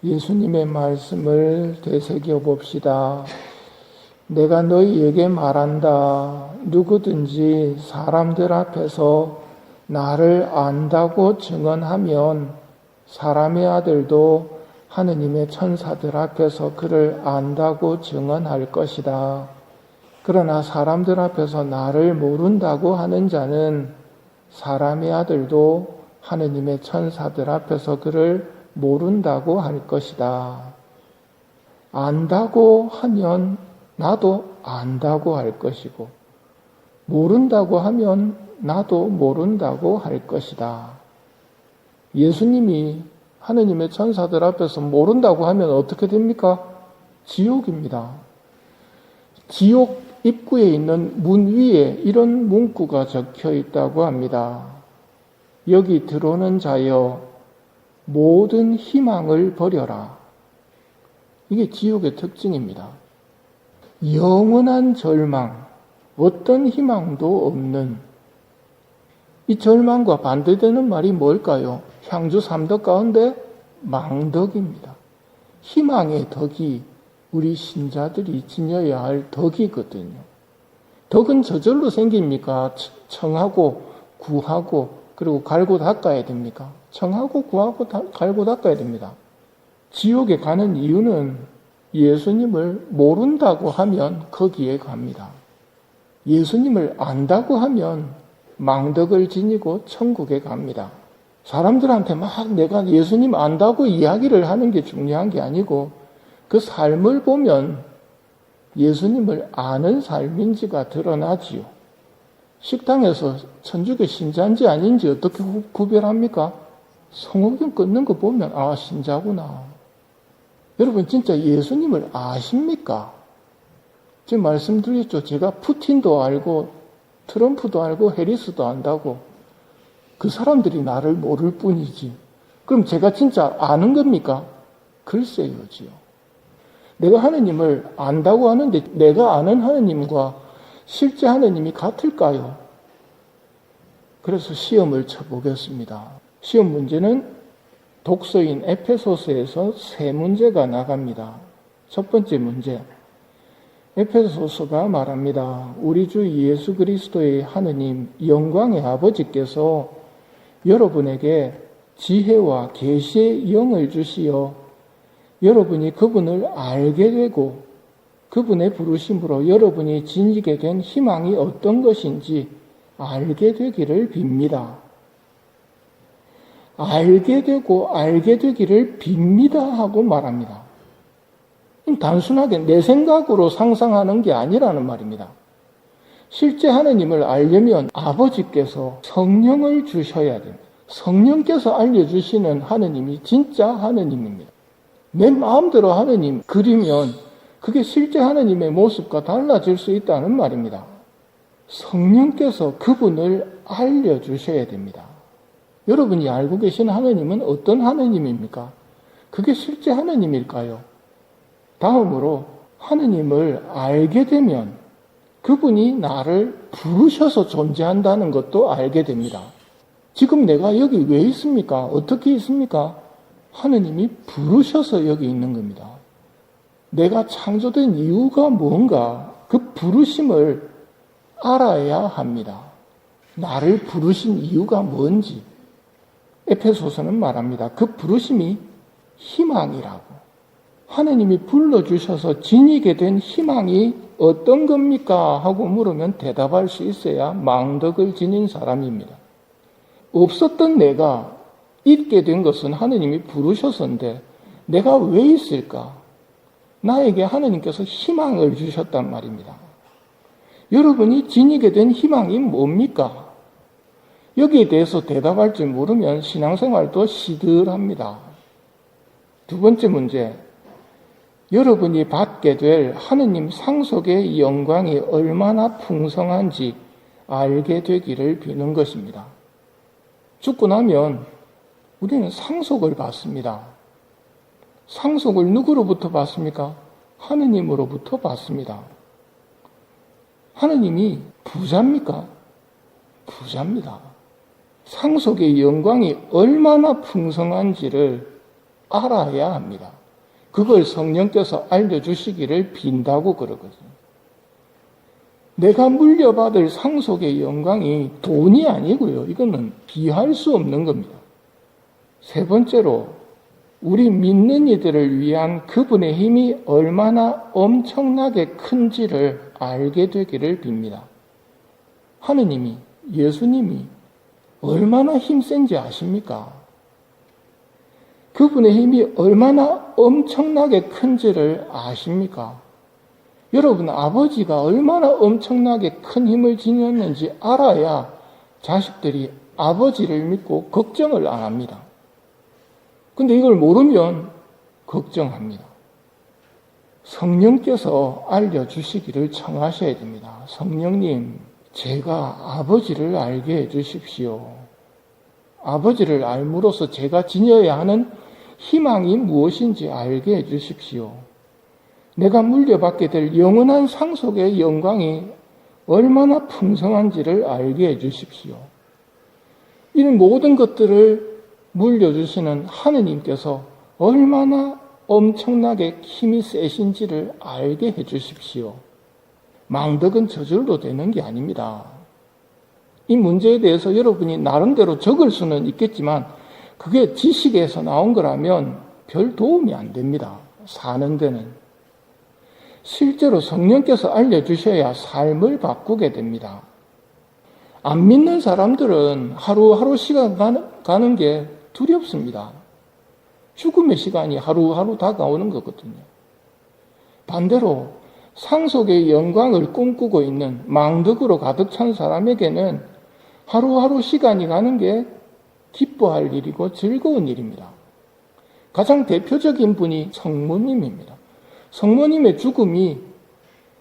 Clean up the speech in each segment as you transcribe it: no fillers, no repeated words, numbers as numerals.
예수님의 말씀을 되새겨 봅시다. 내가 너희에게 말한다. 누구든지 사람들 앞에서 나를 안다고 증언하면 사람의 아들도 하느님의 천사들 앞에서 그를 안다고 증언할 것이다. 그러나 사람들 앞에서 나를 모른다고 하는 자는 사람의 아들도 하느님의 천사들 앞에서 그를 모른다고 할 것이다. 안다고 하면 나도 안다고 할 것이고, 모른다고 하면 나도 모른다고 할 것이다. 예수님이 하느님의 천사들 앞에서 모른다고 하면 어떻게 됩니까? 지옥입니다. 지옥 입구에 있는 문 위에 이런 문구가 적혀 있다고 합니다. 여기 들어오는 자여 모든 희망을 버려라. 이게 지옥의 특징입니다. 영원한 절망, 어떤 희망도 없는 이 절망과 반대되는 말이 뭘까요? 향주 3덕 가운데 망덕입니다. 희망의 덕이 우리 신자들이 지녀야 할 덕이거든요. 덕은 저절로 생깁니까? 청하고 구하고 그리고 갈고 닦아야 됩니까? 청하고 구하고 갈고 닦아야 됩니다. 지옥에 가는 이유는 예수님을 모른다고 하면 거기에 갑니다. 예수님을 안다고 하면 망덕을 지니고 천국에 갑니다. 사람들한테 막 내가 예수님 안다고 이야기를 하는 게 중요한 게 아니고 그 삶을 보면 예수님을 아는 삶인지가 드러나지요. 식당에서 천주교 신자인지 아닌지 어떻게 구별합니까? 성호경 끊는 거 보면 아 신자구나. 여러분 진짜 예수님을 아십니까? 지금 말씀드렸죠. 제가 푸틴도 알고 트럼프도 알고 해리스도 안다고. 그 사람들이 나를 모를 뿐이지. 그럼 제가 진짜 아는 겁니까? 글쎄요지요. 내가 하느님을 안다고 하는데 내가 아는 하느님과 실제 하느님이 같을까요? 그래서 시험을 쳐보겠습니다. 시험 문제는 독서인 에페소서에서 3문제가 나갑니다. 첫 번째 문제. 에페소서가 말합니다. 우리 주 예수 그리스도의 하느님 영광의 아버지께서 여러분에게 지혜와 계시의 영을 주시어 여러분이 그분을 알게 되고 그분의 부르심으로 여러분이 지니게 된 희망이 어떤 것인지 알게 되기를 빕니다. 알게 되고 알게 되기를 빕니다 하고 말합니다. 단순하게 내 생각으로 상상하는 게 아니라는 말입니다. 실제 하느님을 알려면 아버지께서 성령을 주셔야 됩니다. 성령께서 알려주시는 하느님이 진짜 하느님입니다. 내 마음대로 하느님 그리면 그게 실제 하느님의 모습과 달라질 수 있다는 말입니다. 성령께서 그분을 알려주셔야 됩니다. 여러분이 알고 계신 하느님은 어떤 하느님입니까? 그게 실제 하느님일까요? 다음으로 하느님을 알게 되면 그분이 나를 부르셔서 존재한다는 것도 알게 됩니다. 지금 내가 여기 왜 있습니까? 어떻게 있습니까? 하느님이 부르셔서 여기 있는 겁니다. 내가 창조된 이유가 뭔가 그 부르심을 알아야 합니다. 나를 부르신 이유가 뭔지 에페소서는 말합니다. 그 부르심이 희망이라고. 하느님이 불러주셔서 지니게 된 희망이 어떤 겁니까? 하고 물으면 대답할 수 있어야 망덕을 지닌 사람입니다. 없었던 내가 있게 된 것은 하느님이 부르셔서인데 내가 왜 있을까? 나에게 하느님께서 희망을 주셨단 말입니다. 여러분이 지니게 된 희망이 뭡니까? 여기에 대해서 대답할 줄 모르면 신앙생활도 시들합니다. 두 번째 문제. 여러분이 받게 될 하느님 상속의 영광이 얼마나 풍성한지 알게 되기를 비는 것입니다. 죽고 나면 우리는 상속을 받습니다. 상속을 누구로부터 받습니까? 하느님으로부터 받습니다. 하느님이 부자입니까? 부자입니다. 상속의 영광이 얼마나 풍성한지를 알아야 합니다. 그걸 성령께서 알려주시기를 빈다고 그러거든요. 내가 물려받을 상속의 영광이 돈이 아니고요. 이거는 비할 수 없는 겁니다. 세 번째로 우리 믿는 이들을 위한 그분의 힘이 얼마나 엄청나게 큰지를 알게 되기를 빕니다. 하느님이, 예수님이 얼마나 힘센지 아십니까? 그분의 힘이 얼마나 엄청나게 큰지를 아십니까? 여러분, 아버지가 얼마나 엄청나게 큰 힘을 지녔는지 알아야 자식들이 아버지를 믿고 걱정을 안 합니다. 근데 이걸 모르면 걱정합니다. 성령께서 알려주시기를 청하셔야 됩니다. 성령님, 제가 아버지를 알게 해주십시오. 아버지를 알므로써 제가 지녀야 하는 희망이 무엇인지 알게 해주십시오. 내가 물려받게 될 영원한 상속의 영광이 얼마나 풍성한지를 알게 해주십시오. 이 모든 것들을 물려주시는 하느님께서 얼마나 엄청나게 힘이 세신지를 알게 해주십시오. 망덕은 저절로 되는 게 아닙니다. 이 문제에 대해서 여러분이 나름대로 적을 수는 있겠지만 그게 지식에서 나온 거라면 별 도움이 안 됩니다. 사는 데는. 실제로 성령께서 알려주셔야 삶을 바꾸게 됩니다. 안 믿는 사람들은 하루하루 시간 가는 게 두렵습니다. 죽음의 시간이 하루하루 다가오는 거거든요. 반대로 상속의 영광을 꿈꾸고 있는 망덕으로 가득 찬 사람에게는 하루하루 시간이 가는 게 기뻐할 일이고 즐거운 일입니다. 가장 대표적인 분이 성모님입니다. 성모님의 죽음이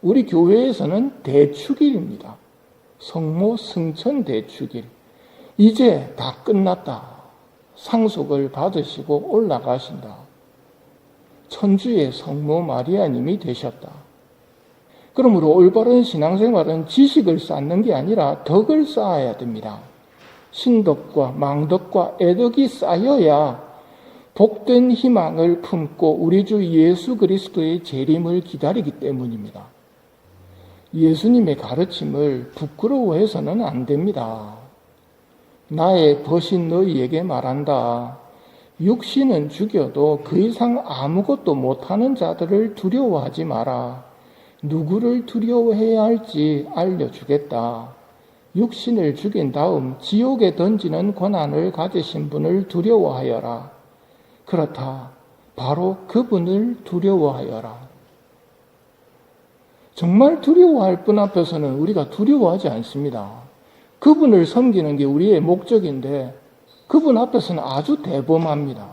우리 교회에서는 대축일입니다. 성모 승천 대축일. 이제 다 끝났다. 상속을 받으시고 올라가신다. 천주의 성모 마리아님이 되셨다. 그러므로 올바른 신앙생활은 지식을 쌓는 게 아니라 덕을 쌓아야 됩니다. 신덕과 망덕과 애덕이 쌓여야 복된 희망을 품고 우리 주 예수 그리스도의 재림을 기다리기 때문입니다. 예수님의 가르침을 부끄러워해서는 안 됩니다. 나의 벗인 너희에게 말한다. 육신은 죽여도 그 이상 아무것도 못하는 자들을 두려워하지 마라. 누구를 두려워해야 할지 알려주겠다. 육신을 죽인 다음 지옥에 던지는 권한을 가지신 분을 두려워하여라. 그렇다. 바로 그분을 두려워하여라. 정말 두려워할 분 앞에서는 우리가 두려워하지 않습니다. 그분을 섬기는 게 우리의 목적인데 그분 앞에서는 아주 대범합니다.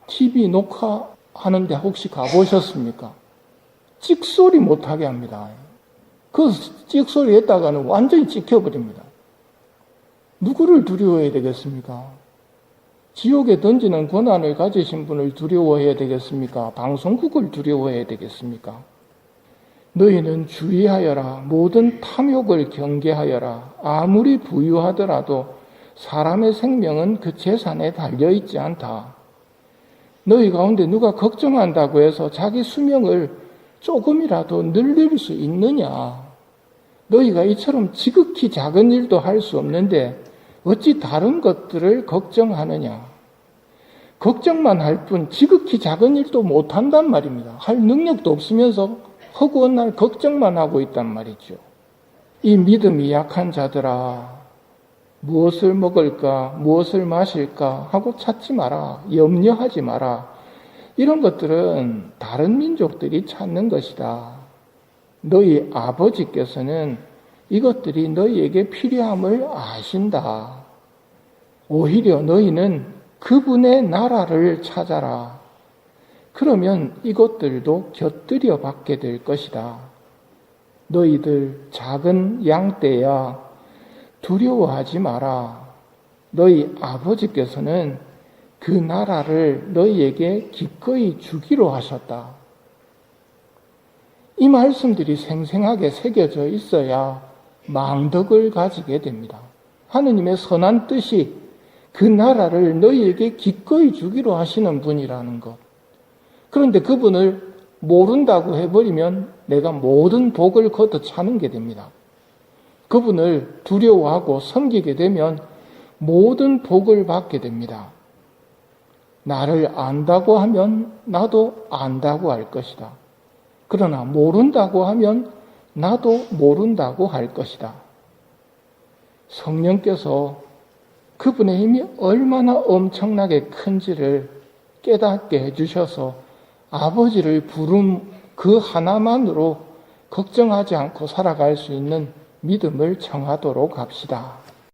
TV 녹화하는데 혹시 가보셨습니까? 찍소리 못하게 합니다. 그 찍소리 했다가는 완전히 찍혀버립니다. 누구를 두려워해야 되겠습니까? 지옥에 던지는 권한을 가지신 분을 두려워해야 되겠습니까? 방송국을 두려워해야 되겠습니까? 너희는 주의하여라. 모든 탐욕을 경계하여라. 아무리 부유하더라도 사람의 생명은 그 재산에 달려있지 않다. 너희 가운데 누가 걱정한다고 해서 자기 수명을 조금이라도 늘릴 수 있느냐? 너희가 이처럼 지극히 작은 일도 할 수 없는데 어찌 다른 것들을 걱정하느냐? 걱정만 할 뿐 지극히 작은 일도 못한단 말입니다. 할 능력도 없으면서 허구한 날 걱정만 하고 있단 말이죠. 이 믿음이 약한 자들아, 무엇을 먹을까, 무엇을 마실까 하고 찾지 마라. 염려하지 마라. 이런 것들은 다른 민족들이 찾는 것이다. 너희 아버지께서는 이것들이 너희에게 필요함을 아신다. 오히려 너희는 그분의 나라를 찾아라. 그러면 이것들도 곁들여 받게 될 것이다. 너희들 작은 양떼야 두려워하지 마라. 너희 아버지께서는 그 나라를 너희에게 기꺼이 주기로 하셨다. 이 말씀들이 생생하게 새겨져 있어야 망덕을 가지게 됩니다. 하느님의 선한 뜻이 그 나라를 너희에게 기꺼이 주기로 하시는 분이라는 것. 그런데 그분을 모른다고 해버리면 내가 모든 복을 걷어차는 게 됩니다. 그분을 두려워하고 섬기게 되면 모든 복을 받게 됩니다. 나를 안다고 하면 나도 안다고 할 것이다. 그러나 모른다고 하면 나도 모른다고 할 것이다. 성령께서 그분의 힘이 얼마나 엄청나게 큰지를 깨닫게 해주셔서 아버지를 부름 그 하나만으로 걱정하지 않고 살아갈 수 있는 믿음을 청하도록 합시다.